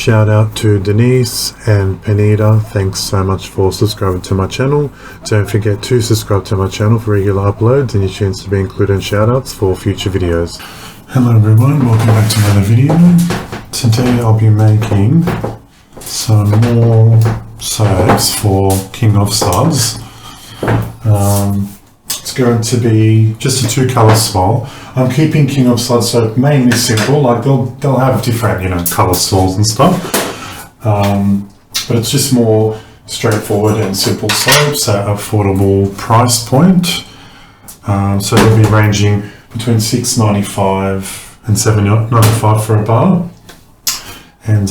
shout out to Denise and Penita. Thanks so much for subscribing to my channel. Don't forget to subscribe to my channel for regular uploads and your chance to be included in shout outs for future videos. Hello everyone, welcome back to another video. Today I'll be making some more soaps for King of Suds. It's going to be just a 2-color swirl. I'm keeping King of Suds soap mainly simple, like they'll have different color swirls and stuff, but it's just more straightforward and simple soaps at affordable price point. So they'll be ranging between $6.95 and $7.95 for a bar, and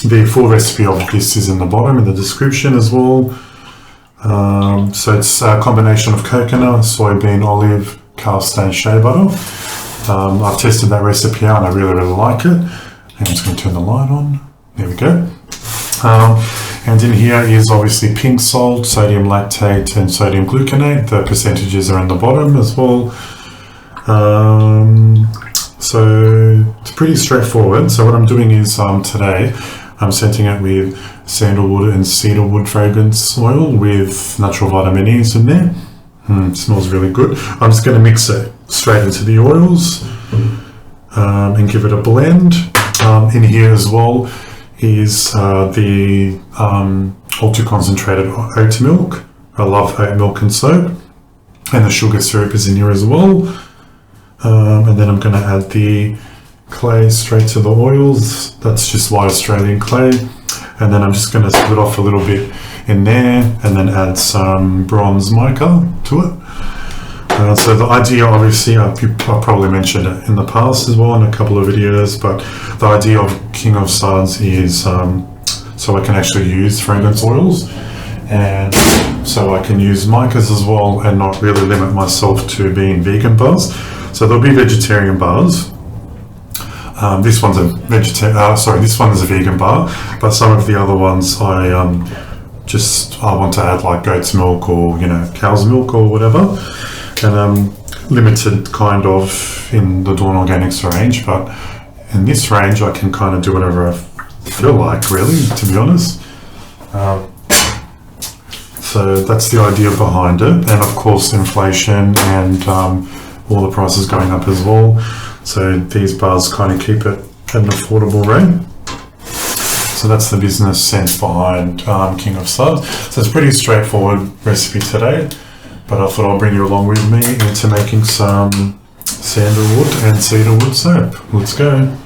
the full recipe of this is in the bottom in the description as well. So it's a combination of coconut, soybean, olive, castor and shea butter. I've tested that recipe out and I really like it. I'm just going to turn the light on. There we go. And in here is obviously pink salt, sodium lactate and sodium gluconate. The percentages are in the bottom as well. So it's pretty straightforward. So what I'm doing is today I'm scenting it with Sandalwood and Cedarwood fragrance oil with natural vitamin E's in there. It smells really good. I'm just going to mix it straight into the oils and give it a blend. In here as well is the ultra concentrated oat milk. I love oat milk and soap. And the sugar syrup is in here as well. And then I'm going to add the clay straight to the oils. That's just white Australian clay. And then I'm just going to split off a little bit in there and then add some bronze mica to it. So the idea, obviously, I've probably mentioned it in the past as well in a couple of videos, but the idea of King of Suds is so I can actually use fragrance oils, and so I can use micas as well and not really limit myself to being vegan bars. So there'll be vegetarian bars. This one's a this one is a vegan bar, but some of the other ones I want to add like goat's milk or cow's milk or whatever, and I'm limited kind of in the Dawn Organics range, but in this range I can kind of do whatever I feel like, really, to be honest. So that's the idea behind it, and of course inflation and all the prices going up as well. So these bars kind of keep it at an affordable rate. So that's the business sense behind King of Suds. So it's a pretty straightforward recipe today, but I thought I'll bring you along with me into making some Sandalwood and Cedarwood soap. Let's go.